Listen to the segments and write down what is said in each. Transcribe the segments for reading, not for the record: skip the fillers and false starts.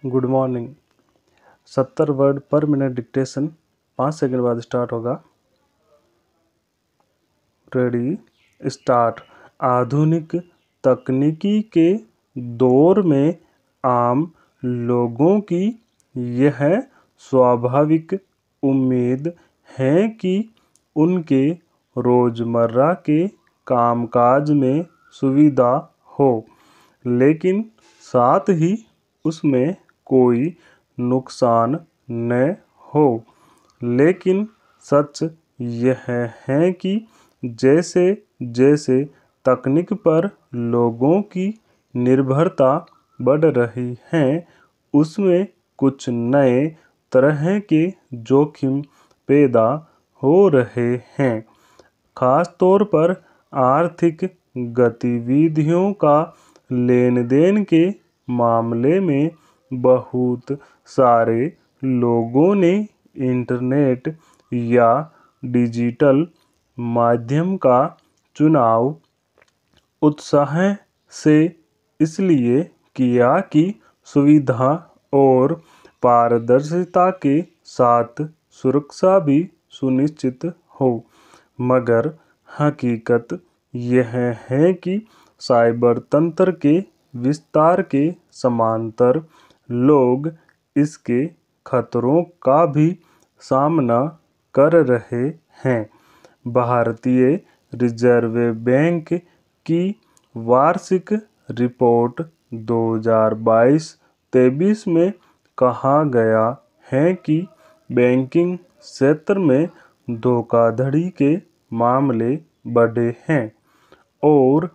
Good morning. 70 word पर minute dictation 5 second बाद start होगा। Ready, start. आधुनिक तकनीकी के दौर में आम लोगों की यह स्वाभाविक उम्मीद है कि उनके रोज़मर्रा के कामकाज में सुविधा हो, लेकिन साथ ही उसमें कोई नुकसान न हो। लेकिन सच यह है कि जैसे जैसे तकनीक पर लोगों की निर्भरता बढ़ रही है, उसमें कुछ नए तरह के जोखिम पैदा हो रहे हैं। खास तौर पर आर्थिक गतिविधियों का लेन देन के मामले में बहुत सारे लोगों ने इंटरनेट या डिजिटल माध्यम का चुनाव उत्साह से इसलिए किया कि सुविधा और पारदर्शिता के साथ सुरक्षा भी सुनिश्चित हो। मगर हकीकत यह है कि साइबर तंत्र के विस्तार के समांतर लोग इसके खतरों का भी सामना कर रहे हैं। भारतीय रिजर्व बैंक की वार्षिक रिपोर्ट 2022-23 में कहा गया है कि बैंकिंग क्षेत्र में धोखाधड़ी के मामले बढ़े हैं और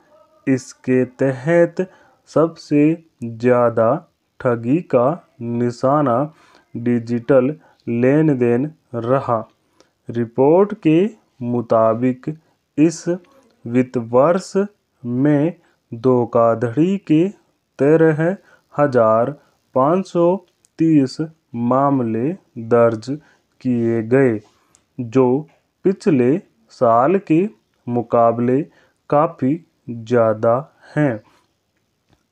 इसके तहत सबसे ज़्यादा ठगी का निशाना डिजिटल लेन देन रहा। रिपोर्ट के मुताबिक इस वित्त वर्ष में धोखाधड़ी के 13,530 मामले दर्ज किए गए, जो पिछले साल के मुकाबले काफ़ी ज़्यादा हैं।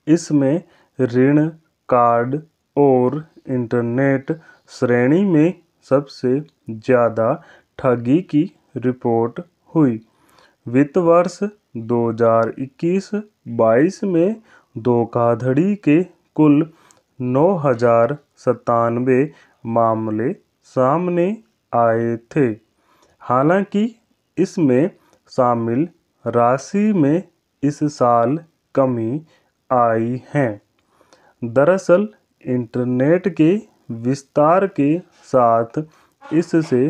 इसमें ऋण, कार्ड और इंटरनेट श्रेणी में सबसे ज़्यादा ठगी की रिपोर्ट हुई। वित्त वर्ष 2021-22 में धोखाधड़ी के कुल 9,097 मामले सामने आए थे। हालांकि इसमें शामिल राशि में इस साल कमी आई है। दरअसल इंटरनेट के विस्तार के साथ इससे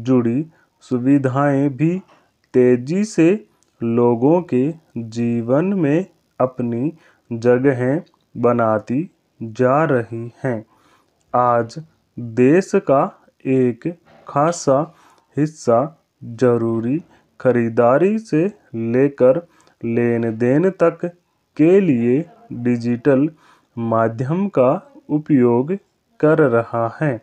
जुड़ी सुविधाएं भी तेजी से लोगों के जीवन में अपनी जगह बनाती जा रही हैं। आज देश का एक खासा हिस्सा जरूरी खरीदारी से लेकर लेन देन तक के लिए डिजिटल माध्यम का उपयोग कर रहा है।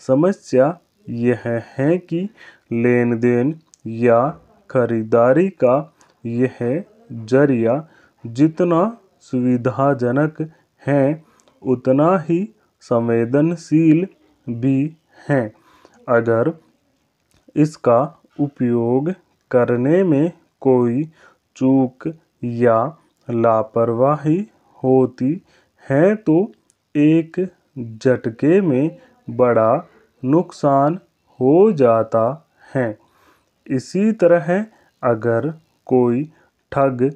समस्या यह है कि लेन देन या खरीदारी का यह जरिया जितना सुविधाजनक है, उतना ही संवेदनशील भी है। अगर इसका उपयोग करने में कोई चूक या लापरवाही होती है तो एक झटके में बड़ा नुकसान हो जाता है। इसी तरह अगर कोई ठग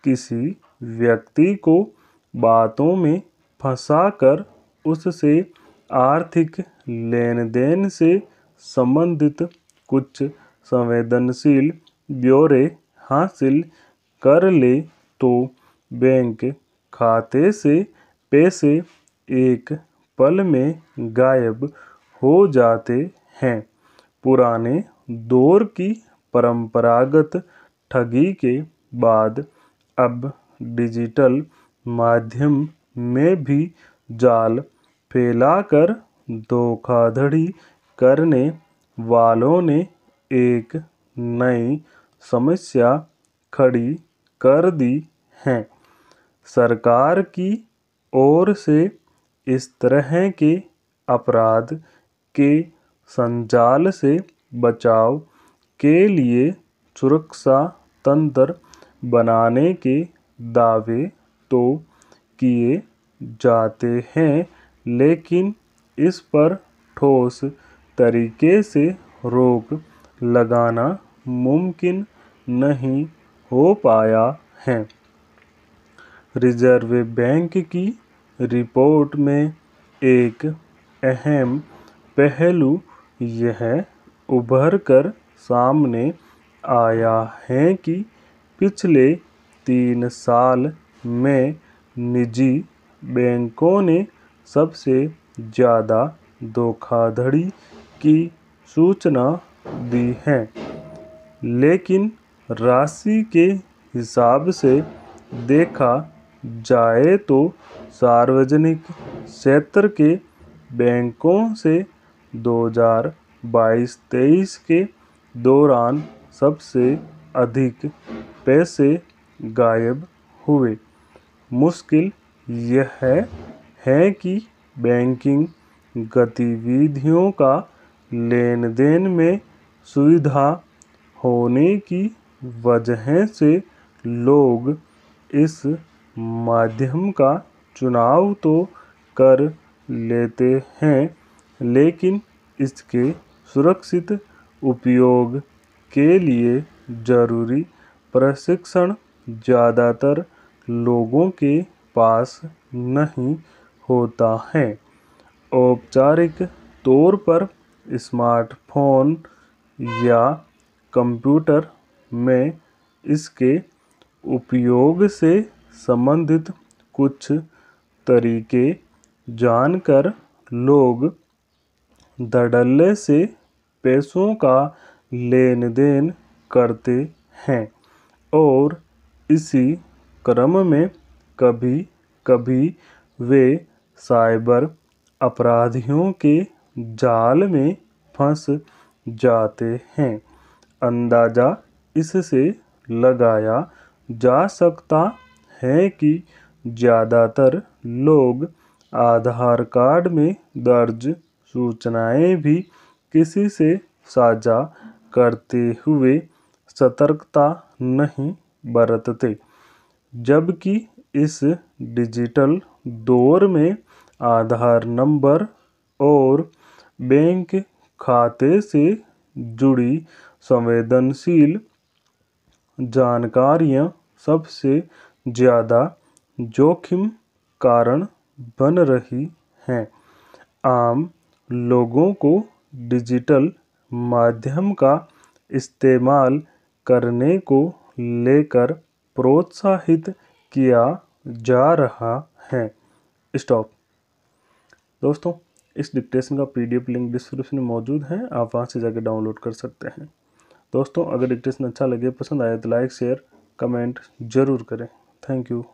किसी व्यक्ति को बातों में फंसाकर उससे आर्थिक लेन देन से संबंधित कुछ संवेदनशील ब्यौरे हासिल कर ले, तो बैंक खाते से पैसे एक पल में गायब हो जाते हैं। पुराने दौर की परंपरागत ठगी के बाद अब डिजिटल माध्यम में भी जाल फैलाकर धोखाधड़ी करने वालों ने एक नई समस्या खड़ी कर दी है। सरकार की ओर से इस तरह के अपराध के संजाल से बचाव के लिए सुरक्षा तंत्र बनाने के दावे तो किए जाते हैं, लेकिन इस पर ठोस तरीके से रोक लगाना मुमकिन नहीं हो पाया है। रिजर्व बैंक की रिपोर्ट में एक अहम पहलू यह उभर कर सामने आया है कि पिछले 3 साल में निजी बैंकों ने सबसे ज़्यादा धोखाधड़ी की सूचना दी है, लेकिन राशि के हिसाब से देखा जाए तो सार्वजनिक क्षेत्र के बैंकों से 2022-23 के दौरान सबसे अधिक पैसे गायब हुए। मुश्किल यह है कि बैंकिंग गतिविधियों का लेन देन में सुविधा होने की वजह से लोग इस माध्यम का चुनाव तो कर लेते हैं, लेकिन इसके सुरक्षित उपयोग के लिए जरूरी प्रशिक्षण ज़्यादातर लोगों के पास नहीं होता है। औपचारिक तौर पर स्मार्टफोन या कंप्यूटर में इसके उपयोग से संबंधित कुछ तरीके जानकर लोग धड़ल्ले से पैसों का लेन देन करते हैं और इसी क्रम में कभी कभी वे साइबर अपराधियों के जाल में फंस जाते हैं। अंदाज़ा इससे लगाया जा सकता है कि ज़्यादातर लोग आधार कार्ड में दर्ज सूचनाएं भी किसी से साझा करते हुए सतर्कता नहीं बरतते, जबकि इस डिजिटल दौर में आधार नंबर और बैंक खाते से जुड़ी संवेदनशील जानकारियां सबसे ज़्यादा जोखिम कारण बन रही हैं। आम लोगों को डिजिटल माध्यम का इस्तेमाल करने को लेकर प्रोत्साहित किया जा रहा है। स्टॉप। दोस्तों, इस डिक्टेशन का PDF लिंक डिस्क्रिप्शन में मौजूद है, आप वहां से जाकर डाउनलोड कर सकते हैं। दोस्तों, अगर डिक्टेशन अच्छा लगे, पसंद आए तो लाइक शेयर कमेंट जरूर करें। Thank you.